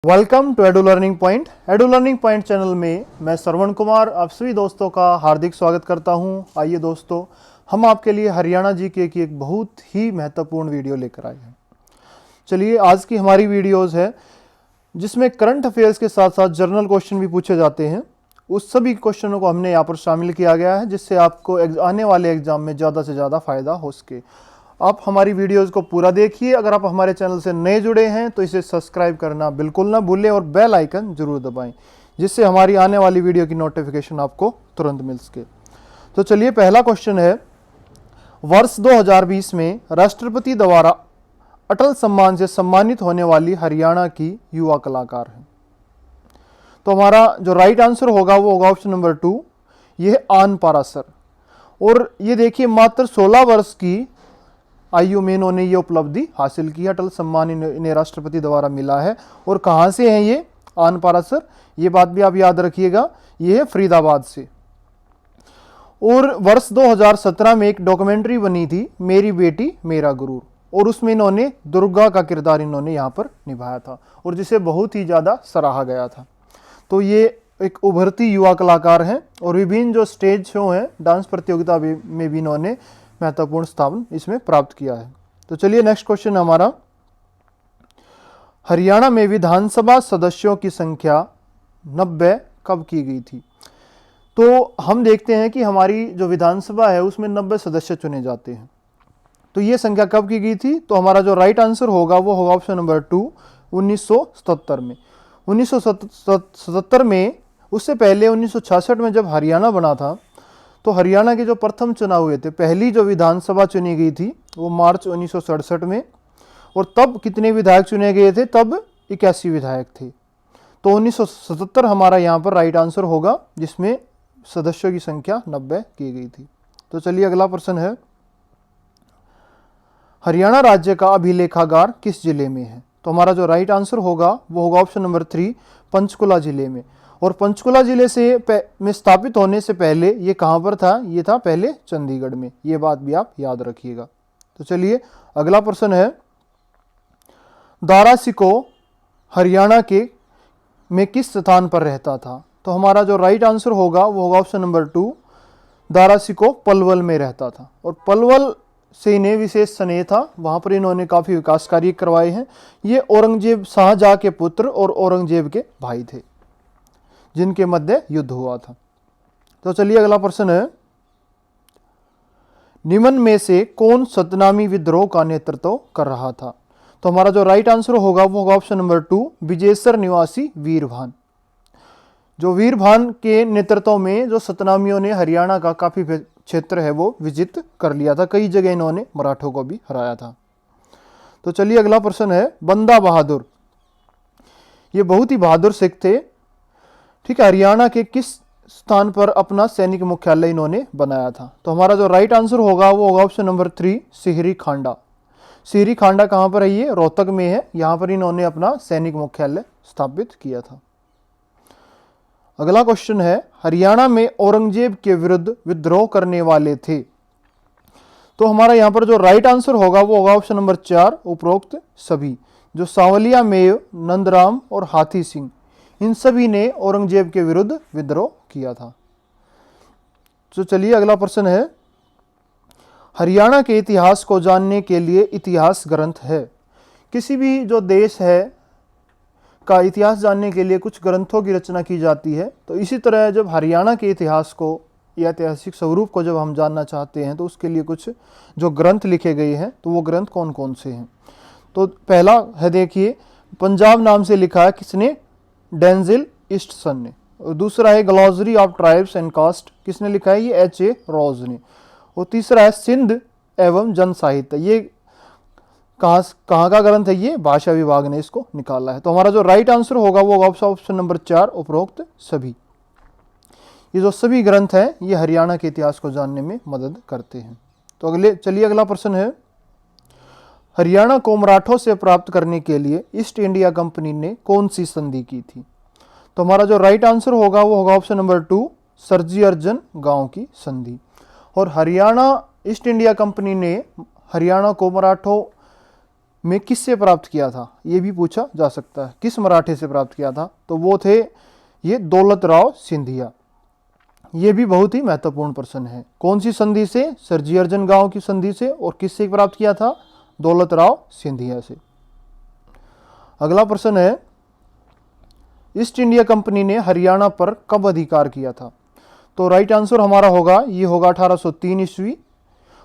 Welcome to edu learning point. Edu learning point channel में मैं श्रवण कुमार आप सभी दोस्तों का हार्दिक स्वागत करता हूं। आइए दोस्तों, हम आपके लिए हरियाणा जीके की एक बहुत ही महत्वपूर्ण वीडियो लेकर आए हैं। चलिए, आज की हमारी वीडियोस है जिसमें करंट अफेयर्स के साथ साथ जर्नल क्वेश्चन भी पूछे जाते हैं। उस सभी क्वेश्चनों को हमने यहाँ पर शामिल किया गया है जिससे आपको आने वाले एग्जाम में ज़्यादा से ज़्यादा फायदा हो सके। आप हमारी वीडियोस को पूरा देखिए। अगर आप हमारे चैनल से नए जुड़े हैं तो इसे सब्सक्राइब करना बिल्कुल ना भूलें और बेल आइकन जरूर दबाएं जिससे हमारी आने वाली वीडियो की नोटिफिकेशन आपको तुरंत मिल सके। तो चलिए, पहला क्वेश्चन है, वर्ष 2020 में राष्ट्रपति द्वारा अटल सम्मान से सम्मानित होने वाली हरियाणा की युवा कलाकार है। तो हमारा जो राइट आंसर होगा वो होगा ऑप्शन नंबर 2, यह आन पारासर। और ये देखिए, मात्र 16 वर्ष की आयु में इन्होंने ये उपलब्धि हासिल की। अटल सम्मान इन्हें राष्ट्रपति द्वारा मिला है। और कहाँ से हैं ये आन पारासर, ये बात भी आप याद रखिएगा, ये है फरीदाबाद से। और वर्ष 2017 में एक डॉक्यूमेंट्री बनी थी, मेरी बेटी मेरा गुरूर, और उसमें इन्होंने दुर्गा का किरदार इन्होंने यहाँ पर निभाया था और जिसे बहुत ही ज़्यादा सराहा गया था। तो ये एक उभरती युवा कलाकार हैं और विभिन्न जो स्टेज शो हैं, डांस प्रतियोगिता में भी इन्होंने महत्वपूर्ण स्थान इसमें प्राप्त किया है। तो चलिए, नेक्स्ट क्वेश्चन हमारा, हरियाणा में विधानसभा सदस्यों की संख्या 90 कब की गई थी? तो हम देखते हैं कि हमारी जो विधानसभा है उसमें 90 सदस्य चुने जाते हैं। तो ये संख्या कब की गई थी? तो हमारा जो राइट आंसर होगा वो होगा ऑप्शन नंबर 2, 1977 में। 1977 में, उससे पहले 1966 में जब हरियाणा बना था तो हरियाणा के जो प्रथम चुनाव हुए थे, पहली जो विधानसभा चुनी गई थी वो मार्च 1967 में। और तब कितने विधायक चुने गए थे? तब 81 विधायक थे। तो 1977 हमारा यहाँ पर राइट आंसर होगा जिसमें सदस्यों की संख्या 90 की गई थी। तो चलिए, अगला प्रश्न है, हरियाणा राज्य का अभिलेखागार किस जिले में है? तो हमारा जो राइट आंसर होगा वो होगा ऑप्शन नंबर 3, पंचकुला जिले में। और पंचकुला जिले में स्थापित होने से पहले ये कहाँ पर था? ये था पहले चंडीगढ़ में। ये बात भी आप याद रखिएगा। तो चलिए, अगला प्रश्न है, दारा सिको हरियाणा के में किस स्थान पर रहता था? तो हमारा जो राइट आंसर होगा वो होगा ऑप्शन नंबर 2, दारा सिको पलवल में रहता था। और पलवल से इन्हें विशेष स्नेह था, वहाँ पर इन्होंने काफ़ी विकास कार्य करवाए हैं। ये औरंगजेब शाहजहाँ के पुत्र और औरंगजेब के भाई थे जिनके मध्य युद्ध हुआ था। तो चलिए, अगला प्रश्न है, निम्न में से कौन सतनामी विद्रोह का नेतृत्व कर रहा था? तो हमारा जो राइट आंसर होगा वो होगा ऑप्शन नंबर 2, विजेसर निवासी वीरभान। जो वीरभान के नेतृत्व में जो सतनामियों ने हरियाणा का काफी क्षेत्र है वो विजित कर लिया था। कई जगह इन्होंने मराठों को भी हराया था। तो चलिए, अगला प्रश्न है, बंदा बहादुर, ये बहुत ही बहादुर सिख थे। ठीक है, हरियाणा के किस स्थान पर अपना सैनिक मुख्यालय इन्होंने बनाया था? तो हमारा जो राइट आंसर होगा वो होगा ऑप्शन नंबर 3, सिहरी खांडा। सिहरी खांडा कहाँ पर है? ये रोहतक में है। यहाँ पर इन्होंने अपना सैनिक मुख्यालय स्थापित किया था। अगला क्वेश्चन है, हरियाणा में औरंगजेब के विरुद्ध विद्रोह करने वाले थे। तो हमारा यहाँ पर जो राइट आंसर होगा वो होगा ऑप्शन नंबर 4, उपरोक्त सभी। जो सांवलिया मेव, नंदराम और हाथी सिंह, इन सभी ने औरंगजेब के विरुद्ध विद्रोह किया था। तो चलिए, अगला प्रश्न है, हरियाणा के इतिहास को जानने के लिए इतिहास ग्रंथ है। किसी भी जो देश है का इतिहास जानने के लिए कुछ ग्रंथों की रचना की जाती है। तो इसी तरह जब हरियाणा के इतिहास को या ऐतिहासिक स्वरूप को जब हम जानना चाहते हैं तो उसके लिए कुछ जो ग्रंथ लिखे गए हैं, तो वो ग्रंथ कौन कौन से हैं? तो पहला है, देखिए, पंजाब नाम से लिखा है, किसने? डेंजिल ईस्टसन ने। और दूसरा है glossary of tribes and caste, किसने लिखा है? ये H.A. रोज ने। और तीसरा है सिंध एवं जन साहित्य, ये कहाँ का ग्रंथ है? ये भाषा विभाग ने इसको निकाला है। तो हमारा जो राइट आंसर होगा वो ऑप्शन नंबर 4, उपरोक्त सभी। ये जो सभी ग्रंथ हैं ये हरियाणा के इतिहास को जानने में मदद करते हैं। तो चलिए, अगला प्रश्न है, हरियाणा को मराठों से प्राप्त करने के लिए ईस्ट इंडिया कंपनी ने कौन सी संधि की थी? तो हमारा जो राइट आंसर होगा वो होगा ऑप्शन नंबर 2, सरजी अर्जन गांव की संधि। और हरियाणा ईस्ट इंडिया कंपनी ने हरियाणा को मराठों में किससे प्राप्त किया था, ये भी पूछा जा सकता है। किस मराठे से प्राप्त किया था, तो वो थे ये दौलतराव सिंधिया। ये भी बहुत ही महत्वपूर्ण प्रश्न है। कौन सी संधि से, सरजी अर्जन गांव की संधि से, और किससे प्राप्त किया था, दौलतराव सिंधिया से। अगला प्रश्न है, ईस्ट इंडिया कंपनी ने हरियाणा पर कब अधिकार किया था, तो राइट आंसर हमारा होगा, ये होगा 1803 ईस्वी।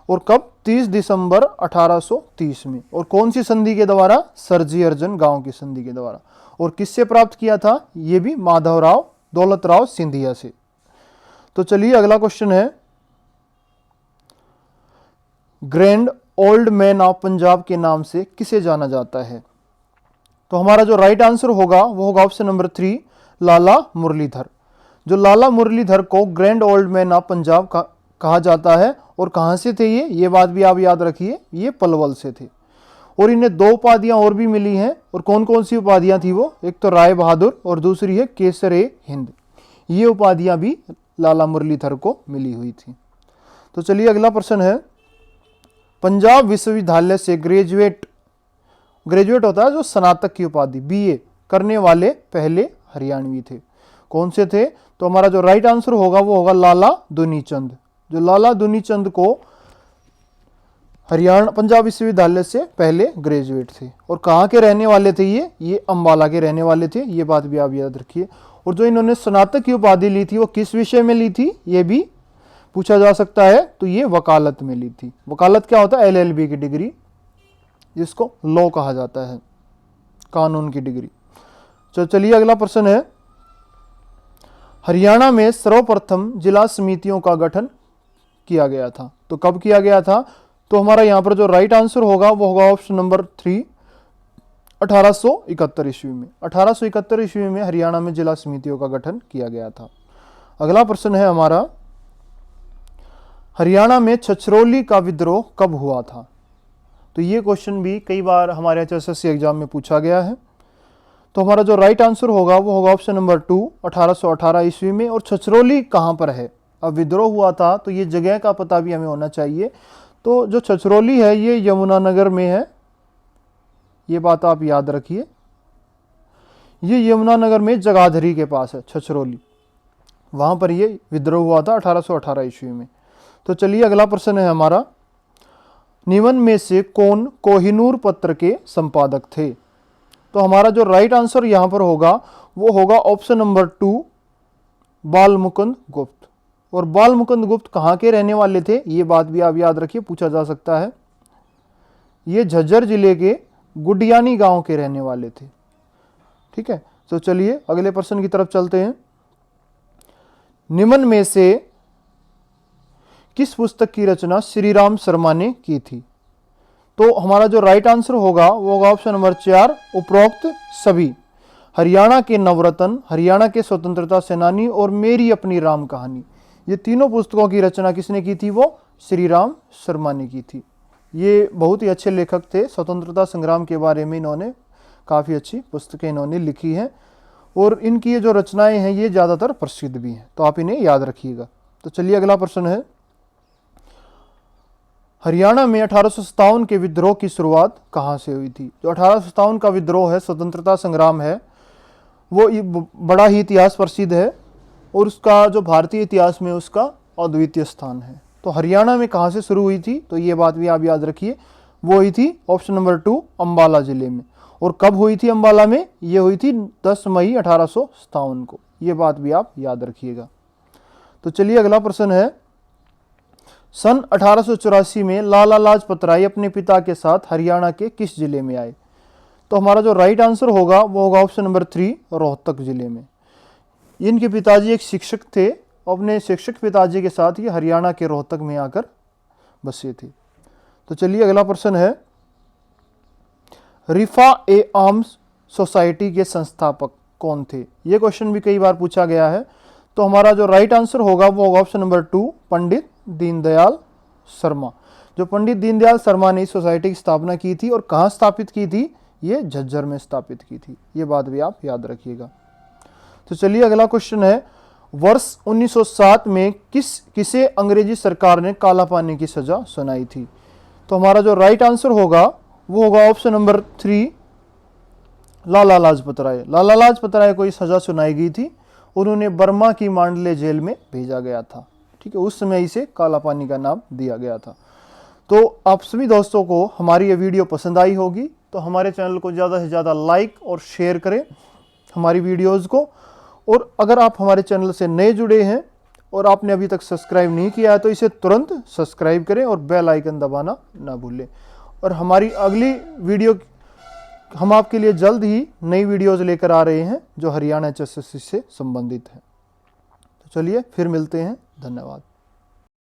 और कब, 30 दिसंबर 1830 में। और कौन सी संधि के द्वारा, सरजी अर्जन गांव की संधि के द्वारा। और किससे प्राप्त किया था, ये भी माधवराव दौलतराव सिंधिया से। तो चलिए अगला क्वेश्चन है, grand old man of Punjab के नाम से किसे जाना जाता है, तो हमारा जो राइट आंसर होगा वो होगा ऑप्शन नंबर 3, लाला मुरलीधर। जो लाला मुरलीधर को grand old man of Punjab कहा जाता है। और कहां से थे ये बात भी आप याद रखिए, ये पलवल से थे। और इन्हें 2 उपाधियां और भी मिली हैं। और कौन कौन सी उपाधियां थी वो, एक तो राय बहादुर और दूसरी है केसर-ए-हिंद। ये उपाधियां भी लाला मुरलीधर को मिली हुई थी। तो चलिए अगला प्रश्न है, पंजाब विश्वविद्यालय से ग्रेजुएट होता है जो स्नातक की उपाधि, बीए करने वाले पहले हरियाणवी थे। कौन से थे, तो हमारा जो राइट आंसर होगा वो होगा लाला दुनीचंद। जो लाला दुनीचंद को हरियाणा पंजाब विश्वविद्यालय से पहले ग्रेजुएट थे। और कहाँ के रहने वाले थे ये अंबाला के रहने वाले थे। ये बात भी आप याद रखिए। और जो इन्होंने स्नातक की उपाधि ली थी वो किस विषय में ली थी, ये भी पूछा जा सकता है। तो ये वकालत में ली थी। वकालत क्या होता है, LLB की डिग्री, जिसको लॉ कहा जाता है, कानून की डिग्री। तो चलिए अगला प्रश्न है, हरियाणा में सर्वप्रथम जिला समितियों का गठन किया गया था, तो कब किया गया था, तो हमारा यहां पर जो राइट आंसर होगा वो होगा ऑप्शन नंबर 3, 1871 ईस्वी में। 1871 ईस्वी में हरियाणा में जिला समितियों का गठन किया गया था। अगला प्रश्न है हमारा, हरियाणा में छछरौली का विद्रोह कब हुआ था, तो ये क्वेश्चन भी कई बार हमारे HSSC एग्जाम में पूछा गया है। तो हमारा जो राइट आंसर होगा वो होगा ऑप्शन नंबर 2, 1818 ईस्वी में। और छछरौली कहाँ पर है, अब विद्रोह हुआ था तो ये जगह का पता भी हमें होना चाहिए। तो जो छछरौली है ये यमुनानगर में है, ये बात आप याद रखिए। ये यमुनानगर में जगाधरी के पास है छछरौली, वहां पर ये विद्रोह हुआ था 1818 ईस्वी में। तो चलिए अगला प्रश्न है हमारा, निम्न में से कौन कोहिनूर पत्र के संपादक थे, तो हमारा जो राइट आंसर यहां पर होगा वो होगा ऑप्शन नंबर 2, बालमुकुंद गुप्त। और बालमुकुंद गुप्त कहाँ के रहने वाले थे, ये बात भी आप याद रखिए, पूछा जा सकता है। ये झज्जर जिले के गुडियानी गांव के रहने वाले थे। ठीक है, तो चलिए अगले प्रश्न की तरफ चलते हैं। निम्न में से किस पुस्तक की रचना श्री राम शर्मा ने की थी, तो हमारा जो राइट आंसर होगा वो होगा ऑप्शन नंबर 4, उपरोक्त सभी। हरियाणा के नवरत्न, हरियाणा के स्वतंत्रता सेनानी और मेरी अपनी राम कहानी, ये तीनों पुस्तकों की रचना किसने की थी, वो श्री राम शर्मा ने की थी। ये बहुत ही अच्छे लेखक थे, स्वतंत्रता संग्राम के बारे में इन्होंने काफ़ी अच्छी पुस्तकें इन्होंने लिखी हैं। और इनकी ये जो रचनाएं हैं ये ज़्यादातर प्रसिद्ध भी हैं, तो आप इन्हें याद रखिएगा। तो चलिए अगला प्रश्न है, हरियाणा में 1857 के विद्रोह की शुरुआत कहाँ से हुई थी। जो 1857 का विद्रोह है, स्वतंत्रता संग्राम है, वो बड़ा ही इतिहास प्रसिद्ध है और उसका जो भारतीय इतिहास में उसका अद्वितीय स्थान है। तो हरियाणा में कहाँ से शुरू हुई थी, तो ये बात भी आप याद रखिए, वो हुई थी ऑप्शन नंबर 2, अंबाला जिले में। और कब हुई थी अंबाला में, ये हुई थी 10 मई 1857 को। ये बात भी आप याद रखिएगा। तो चलिए अगला प्रश्न है, सन 1884 में लाला लाजपत राय अपने पिता के साथ हरियाणा के किस जिले में आए, तो हमारा जो राइट आंसर होगा वो होगा ऑप्शन नंबर 3, रोहतक जिले में। इनके पिताजी एक शिक्षक थे, अपने शिक्षक पिताजी के साथ ये हरियाणा के रोहतक में आकर बसे थे। तो चलिए अगला प्रश्न है, रिफा-ए-आर्म्स सोसाइटी के संस्थापक कौन थे, ये क्वेश्चन भी कई बार पूछा गया है। तो हमारा जो राइट आंसर होगा वो होगा ऑप्शन नंबर 2, पंडित दीनदयाल शर्मा। जो पंडित दीनदयाल शर्मा ने इस सोसाइटी की स्थापना की थी और कहाँ स्थापित की थी, ये झज्जर में स्थापित की थी। ये बात भी आप याद रखिएगा। तो चलिए अगला क्वेश्चन है, वर्ष 1907 में किसे अंग्रेजी सरकार ने काला पानी की सजा सुनाई थी, तो हमारा जो राइट आंसर होगा वो होगा ऑप्शन नंबर 3, लाला लाजपत राय। लाला लाजपत राय को सजा सुनाई गई थी, उन्होंने बर्मा की मांडले जेल में भेजा गया था। ठीक है, उस समय इसे काला पानी का नाम दिया गया था। तो आप सभी दोस्तों को हमारी ये वीडियो पसंद आई होगी, तो हमारे चैनल को ज़्यादा से ज़्यादा लाइक और शेयर करें हमारी वीडियोज़ को। और अगर आप हमारे चैनल से नए जुड़े हैं और आपने अभी तक सब्सक्राइब नहीं किया है तो इसे तुरंत सब्सक्राइब करें और बेल आइकन दबाना ना भूलें। और हमारी अगली वीडियो, हम आपके लिए जल्द ही नई वीडियोज़ लेकर आ रहे हैं जो हरियाणा HSSC से संबंधित है। तो चलिए फिर मिलते हैं, धन्यवाद।